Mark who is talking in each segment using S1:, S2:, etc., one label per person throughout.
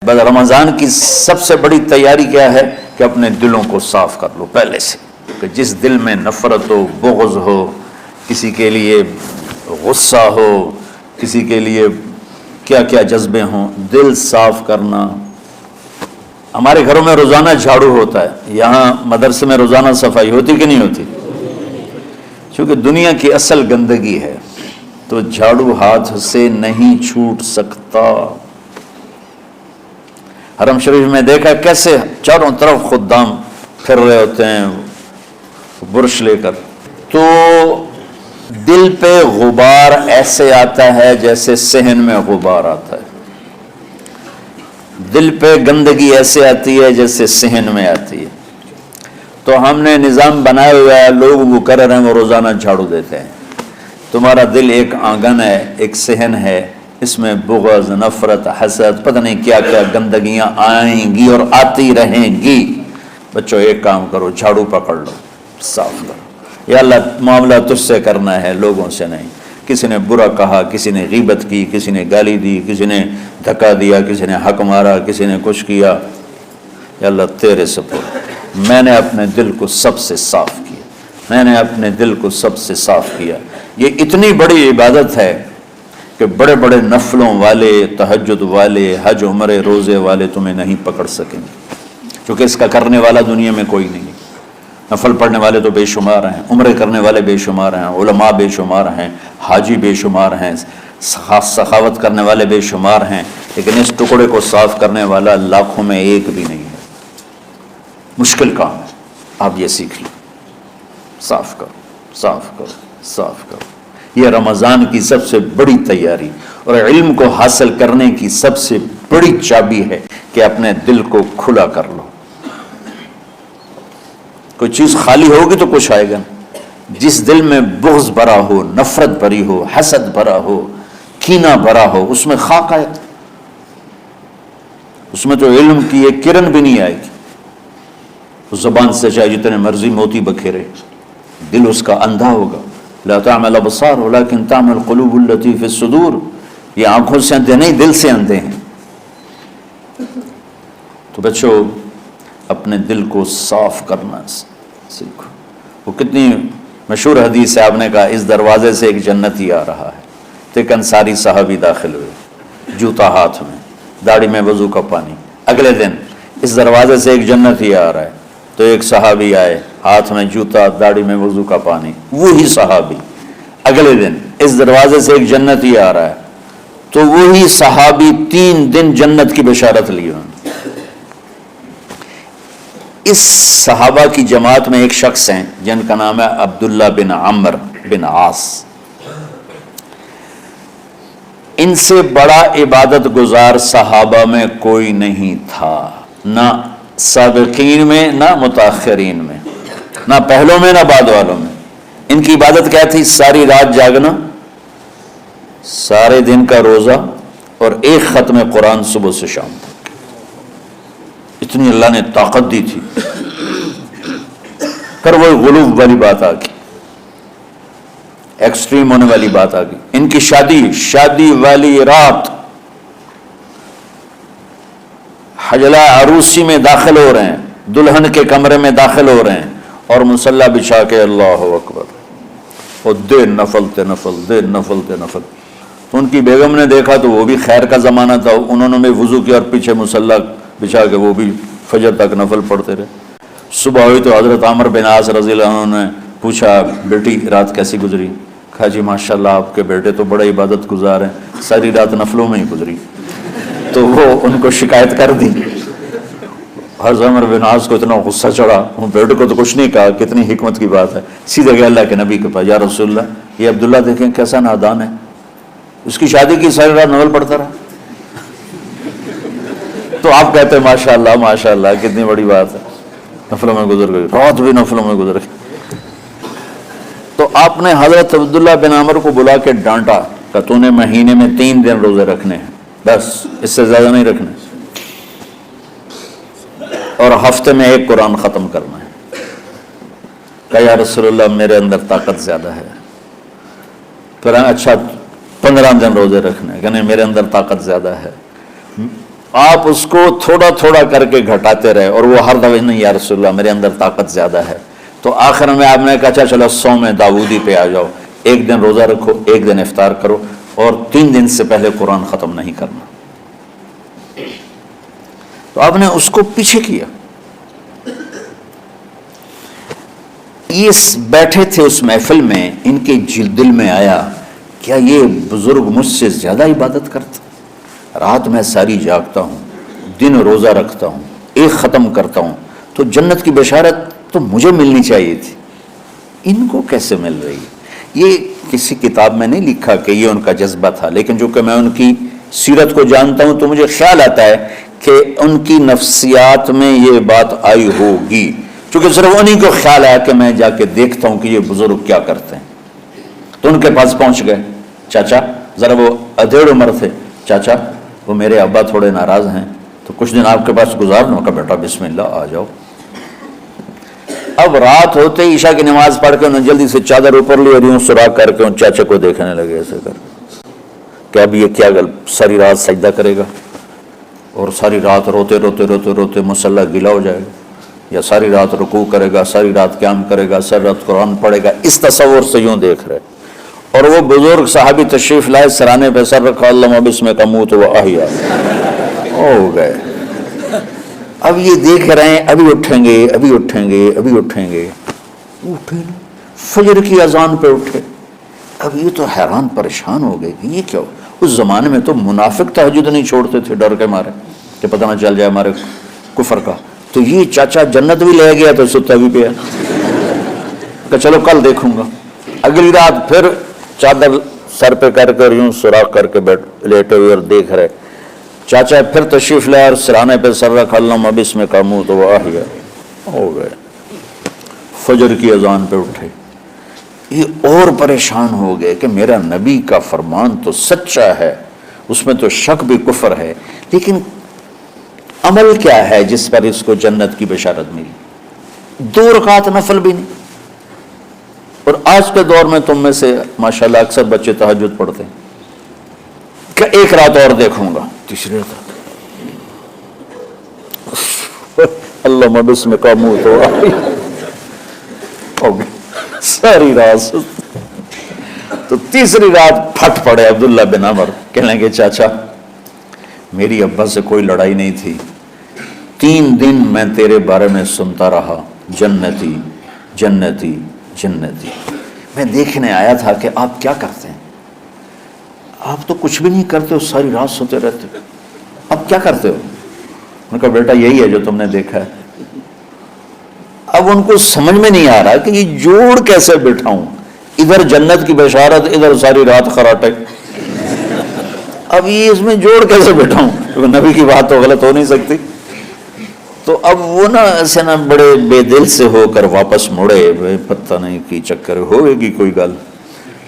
S1: بس رمضان کی سب سے بڑی تیاری کیا ہے کہ اپنے دلوں کو صاف کر لو پہلے سے، کہ جس دل میں نفرت ہو، بغض ہو، کسی کے لیے غصہ ہو، کسی کے لیے کیا کیا جذبے ہوں، دل صاف کرنا۔ ہمارے گھروں میں روزانہ جھاڑو ہوتا ہے، یہاں مدرسے میں روزانہ صفائی ہوتی کہ نہیں ہوتی؟ کیونکہ دنیا کی اصل گندگی ہے تو جھاڑو ہاتھ سے نہیں چھوٹ سکتا۔ حرم شریف میں دیکھا کیسے چاروں طرف خدام پھر رہے ہوتے ہیں برش لے کر، تو دل پہ غبار ایسے آتا ہے جیسے صحن میں غبار آتا ہے، دل پہ گندگی ایسے آتی ہے جیسے صحن میں آتی ہے۔ تو ہم نے نظام بنایا ہوا ہے، لوگ وہ کر رہے ہیں، وہ روزانہ جھاڑو دیتے ہیں۔ تمہارا دل ایک آنگن ہے، ایک صحن ہے، اس میں بغض، نفرت، حسد، پتہ نہیں کیا کیا گندگیاں آئیں گی اور آتی رہیں گی۔ بچوں ایک کام کرو، جھاڑو پکڑ لو، صاف کرو۔ یا اللہ معاملہ تجھ سے کرنا ہے، لوگوں سے نہیں۔ کسی نے برا کہا، کسی نے غیبت کی، کسی نے گالی دی، کسی نے دھکا دیا، کسی نے حق مارا، کسی نے کچھ کیا، یا اللہ تیرے سپرد میں نے اپنے دل کو سب سے صاف کیا، میں نے اپنے دل کو سب سے صاف کیا۔ یہ اتنی بڑی عبادت ہے کہ بڑے بڑے نفلوں والے، تہجد والے، حج عمرے روزے والے تمہیں نہیں پکڑ سکیں گے، کیونکہ اس کا کرنے والا دنیا میں کوئی نہیں ہے۔ نفل پڑھنے والے تو بے شمار ہیں، عمرے کرنے والے بے شمار ہیں، علماء بے شمار ہیں، حاجی بے شمار ہیں، سخاوت کرنے والے بے شمار ہیں، لیکن اس ٹکڑے کو صاف کرنے والا لاکھوں میں ایک بھی نہیں ہے۔ مشکل کام ہے، آپ یہ سیکھ لیں، صاف کرو، صاف کرو، صاف کرو۔ یہ رمضان کی سب سے بڑی تیاری اور علم کو حاصل کرنے کی سب سے بڑی چابی ہے کہ اپنے دل کو کھلا کر لو۔ کوئی چیز خالی ہوگی تو کچھ آئے گا۔ جس دل میں بغض بھرا ہو، نفرت بھری ہو، حسد بھرا ہو، کینہ بھرا ہو، اس میں خاک آئے، اس میں تو علم کی ایک کرن بھی نہیں آئے گی۔ اس زبان سے چاہے جتنے مرضی موتی بکھیرے، دل اس کا اندھا ہوگا۔ لا تعمل ابصار ولكن تعمل قلوب التي في الصدور۔ یہ آنکھوں سے اندھے نہیں، دل سے اندھے ہیں۔ تو بچوں اپنے دل کو صاف کرنا سیکھو۔ وہ کتنی مشہور حدیث ہے، آپ نے کہا اس دروازے سے ایک جنتی آ رہا ہے، تو ایک انصاری صحابی داخل ہوئے، جوتا ہاتھ میں، داڑھی میں وضو کا پانی۔ اگلے دن اس دروازے سے ایک جنتی آ رہا ہے، تو ایک صحابی آئے، ہاتھ میں جوتا، داڑھی میں وضو کا پانی، وہی صحابی۔ اگلے دن اس دروازے سے ایک جنتی آ رہا ہے، تو وہی صحابی 3 دن جنت کی بشارت لی انہوں نے۔ اس صحابہ کی جماعت میں ایک شخص ہیں جن کا نام ہے عبداللہ بن عمر بن عاص۔ ان سے بڑا عبادت گزار صحابہ میں کوئی نہیں تھا، نہ سابقین میں، نہ متاخرین میں، نہ پہلوں میں، نہ بعد والوں میں۔ ان کی عبادت کیا تھی؟ ساری رات جاگنا، سارے دن کا روزہ، اور ایک ختم قرآن صبح سے شام تک۔ اتنی اللہ نے طاقت دی تھی۔ پھر وہ غلو والی بات آ گئی، ایکسٹریم ہونے والی بات آ گئی۔ ان کی شادی والی رات حجلہ عروسی میں داخل ہو رہے ہیں، دلہن کے کمرے میں داخل ہو رہے ہیں، اور مصلی بچھا کے اللہ اکبر، اور دیر نفل تے نفل، دیر نفل تے نفل۔ تو ان کی بیگم نے دیکھا تو وہ بھی خیر کا زمانہ تھا، انہوں نے بھی وضو کیا اور پیچھے مصلی بچھا کے وہ بھی فجر تک نفل پڑھتے رہے۔ صبح ہوئی تو حضرت عمر بن عاص رضی اللہ عنہ نے پوچھا، بیٹی رات کیسی گزری؟ کہا جی ماشاءاللہ آپ کے بیٹے تو بڑا عبادت گزار ہیں، ساری رات نفلوں میں ہی گزری۔ تو وہ ان کو شکایت کر دی۔ حضرت عمر بن عاص کو اتنا غصہ چڑھا، ان بیٹے کو تو کچھ نہیں کہا، کتنی حکمت کی بات ہے، سیدھے گئے اللہ کے نبی کے پاس، یا رسول اللہ یہ عبداللہ دیکھیں کیسا نادان ہے، اس کی شادی کی ساری رات نفل پڑھتا رہا۔ تو آپ کہتے ہیں ماشاءاللہ ماشاءاللہ کتنی بڑی بات ہے، نفلوں میں گزر گئی، رات بھی نفلوں میں گزر گئی۔ تو آپ نے حضرت عبداللہ بن عمر کو بلا کے ڈانٹا کہ تو نے مہینے میں 3 دن روزے رکھنے ہیں، بس اس سے زیادہ نہیں رکھنے، اور ہفتے میں 1 قرآن ختم کرنا ہے۔ کہا یا رسول اللہ میرے اندر طاقت زیادہ ہے۔ پھر اچھا 15 دن روزے رکھنے ہیں، کہ نہیں میرے اندر طاقت زیادہ ہے۔ آپ اس کو تھوڑا تھوڑا کر کے گھٹاتے رہے، اور وہ ہر دفعہ نہیں یا رسول اللہ میرے اندر طاقت زیادہ ہے، تو آخر میں آپ نے کہا اچھا چلو 100 میں داؤدی پہ آ جاؤ، ایک دن روزہ رکھو، ایک دن افطار کرو، اور 3 دن سے پہلے قرآن ختم نہیں کرنا۔ تو آپ نے اس کو پیچھے کیا۔ یہ بیٹھے تھے اس محفل میں، ان کے دل میں آیا کیا یہ بزرگ مجھ سے زیادہ عبادت کرتا، رات میں ساری جاگتا ہوں، دن روزہ رکھتا ہوں، ایک ختم کرتا ہوں، تو جنت کی بشارت تو مجھے ملنی چاہیے تھی، ان کو کیسے مل رہی؟ یہ کسی کتاب میں نہیں لکھا کہ یہ ان کا جذبہ تھا، لیکن جو کہ میں ان کی سیرت کو جانتا ہوں تو مجھے خیال آتا ہے کہ ان کی نفسیات میں یہ بات آئی ہوگی، چونکہ صرف انہی کو خیال آیا کہ میں جا کے دیکھتا ہوں کہ یہ بزرگ کیا کرتے ہیں۔ تو ان کے پاس پہنچ گئے، چاچا، ذرا وہ ادھیڑ عمر تھے، چاچا وہ میرے ابا تھوڑے ناراض ہیں تو کچھ دن آپ کے پاس گزارنا کا، بیٹا بسم اللہ آ جاؤ۔ اب رات ہوتے ہی عشاء کی نماز پڑھ کے انہوں نے جلدی سے چادر اوپر لی اور یوں سراغ کر کے ان چاچا کو دیکھنے لگے ایسے کر کہ اب یہ کیا ساری رات سجدہ کرے گا، اور ساری رات روتے روتے روتے روتے مصلی گیلا ہو جائے گا، یا ساری رات رکوع کرے گا، ساری رات قیام کرے گا، ساری رات قرآن پڑھے گا، اس تصور سے یوں دیکھ رہے۔ اور وہ بزرگ صحابی تشریف لائے، سرانے پہ سر رکھا، اللہم بسمک اموت و احیا، ہو گئے۔ اب یہ دیکھ رہے ہیں ابھی اٹھیں گے، ابھی اٹھیں گے، ابھی اٹھیں گے، اٹھے نا، فجر کی اذان پہ اٹھے۔ اب یہ تو حیران پریشان ہو گئے کہ یہ کیا ہو؟ اس زمانے میں تو منافق تہجد نہیں چھوڑتے تھے ڈر کے مارے کہ پتہ نہ چل جائے ہمارے کفر کا، تو یہ چاچا جنت بھی لے گیا تو ستا بھی پیا کہ چلو کل دیکھوں گا۔ اگلی رات پھر چادر سر پہ کر کر یوں سوراخ کر کے لیٹے ہوئے اور دیکھ رہے، چاچا پھر تشریف لائے اور سرانے پہ سر رکھا، اللہم بسمک اموت و احیا، ہو گئے۔ فجر کی اذان پہ اٹھے، یہ اور پریشان ہو گئے کہ میرا نبی کا فرمان تو سچا ہے، اس میں تو شک بھی کفر ہے، لیکن عمل کیا ہے جس پر اس کو جنت کی بشارت ملی؟ 2 رکعت نفل بھی نہیں۔ اور آج کے دور میں تم میں سے ماشاءاللہ اکثر بچے تہجد پڑھتے ہیں کہ 1 رات اور دیکھوں گا، تیسری رات اللہم بسمک اموت و احیا، ہو گئی ساری رات۔ تو تیسری رات پھٹ پڑے عبداللہ بن عمر، کہنے لگے چاچا میری ابا سے کوئی لڑائی نہیں تھی، 3 دن میں تیرے بارے میں سنتا رہا، جنتی جنتی جنتی، میں دیکھنے آیا تھا کہ آپ کیا کرتے ہیں، آپ تو کچھ بھی نہیں کرتے ہو، ساری رات سوتے رہتے ہو، اب کیا کرتے ہو؟ ان کا بیٹا یہی ہے جو تم نے دیکھا ہے۔ اب ان کو سمجھ میں نہیں آ رہا کہ یہ جوڑ کیسے بٹھاؤں، ادھر جنت کی بشارت، ادھر ساری رات خراٹے، اب یہ اس میں جوڑ کیسے بٹھاؤں، کیونکہ نبی کی بات تو غلط ہو نہیں سکتی۔ تو اب وہ نا ایسے نا بڑے بے دل سے ہو کر واپس مڑے، پتہ نہیں کی چکر ہوئے گی کوئی گل۔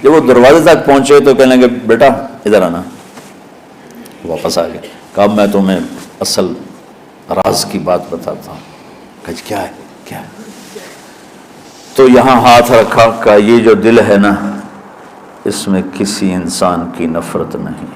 S1: جب وہ دروازے تک پہنچے تو کہنے لگے بیٹا ادھر آنا، واپس آ گئے، کہا میں تمہیں اصل راز کی بات بتاتا ہوں۔ کہا کیا ہے کیا ہے؟ تو یہاں ہاتھ رکھا، کہا یہ جو دل ہے نا اس میں کسی انسان کی نفرت نہیں۔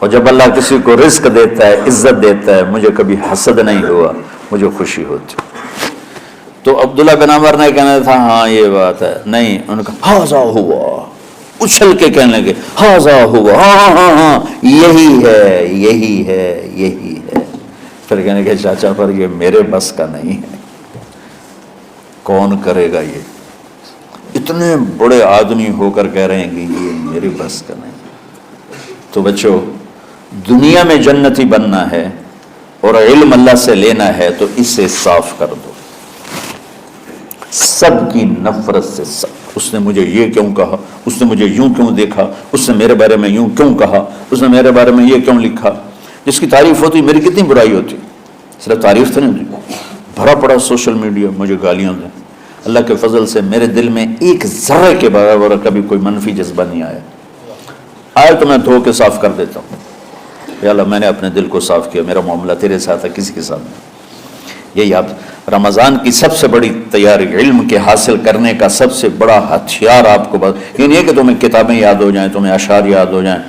S1: اور جب اللہ کسی کو رزق دیتا ہے، عزت دیتا ہے، مجھے کبھی حسد نہیں ہوا، مجھے خوشی ہوتی۔ تو عبداللہ بن عمر نے کہنا تھا ہاں یہ بات ہے، نہیں، ان کا ہاذا ہوا، اچھل کے کہنے لگے ہاذا ہوا، ہاں ہاں ہاں یہی ہے یہی ہے یہی ہے۔ پھر کہنے لگے چاچا پر یہ میرے بس کا نہیں ہے، کون کرے گا یہ؟ اتنے بڑے آدمی ہو کر کہہ رہے ہیں کہ یہ میری بس کا نہیں۔ تو بچوں، دنیا میں جنتی بننا ہے اور علم اللہ سے لینا ہے تو اسے صاف کر دو، سب کی نفرت سے۔ سب، اس نے مجھے یہ کیوں کہا، اس نے مجھے یوں کیوں دیکھا، اس نے میرے بارے میں یوں کیوں کہا، اس نے میرے بارے میں یہ کیوں لکھا۔ جس کی تعریف ہوتی میری کتنی برائی ہوتی، صرف تعریف تو نہیں ہوتی، بھرا پڑا سوشل میڈیا مجھے گالیاں دیں۔ اللہ کے فضل سے میرے دل میں ایک ذرے کے برابر کبھی کوئی منفی جذبہ نہیں آیا، آئے تو میں دھو کے صاف کر دیتا ہوں، یا اللہ میں نے اپنے دل کو صاف کیا، میرا معاملہ تیرے ساتھ ہے، کسی کے ساتھ نہیں۔ یہی آپ رمضان کی سب سے بڑی تیاری علم کے حاصل کرنے کا سب سے بڑا ہتھیار آپ کو یہ نہیں ہے کہ تمہیں کتابیں یاد ہو جائیں، تمہیں اشعار یاد ہو جائیں.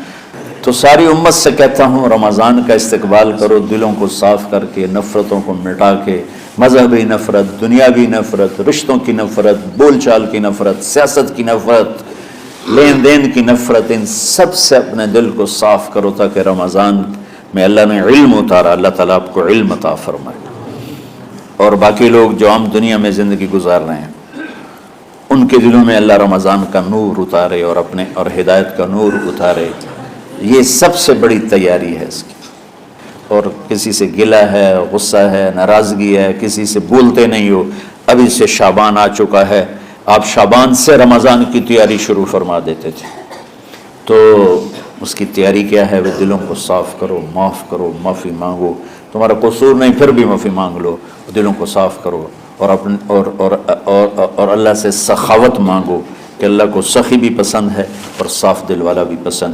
S1: تو ساری امت سے کہتا ہوں رمضان کا استقبال کرو، دلوں کو صاف کر کے، نفرتوں کو مٹا کے، مذہبی نفرت، دنیاوی نفرت، رشتوں کی نفرت، بول چال کی نفرت، سیاست کی نفرت، لین دین کی نفرت، ان سب سے اپنے دل کو صاف کرو تاکہ رمضان میں اللہ نے علم اتارا، اللہ تعالیٰ آپ کو علم عطا فرمائے. اور باقی لوگ جو عام دنیا میں زندگی گزار رہے ہیں ان کے دلوں میں اللہ رمضان کا نور اتارے اور ہدایت کا نور اتارے. یہ سب سے بڑی تیاری ہے اس کی. اور کسی سے گلہ ہے، غصہ ہے، ناراضگی ہے، کسی سے بولتے نہیں ہو، ابھی سے شعبان آ چکا ہے، آپ شعبان سے رمضان کی تیاری شروع فرما دیتے تھے. تو اس کی تیاری کیا ہے؟ وہ دلوں کو صاف کرو، معاف کرو، معافی مانگو. تمہارا قصور نہیں پھر بھی معافی مانگ لو، دلوں کو صاف کرو اور اللہ سے سخاوت مانگو کہ اللہ کو سخی بھی پسند ہے اور صاف دل والا بھی پسند ہے.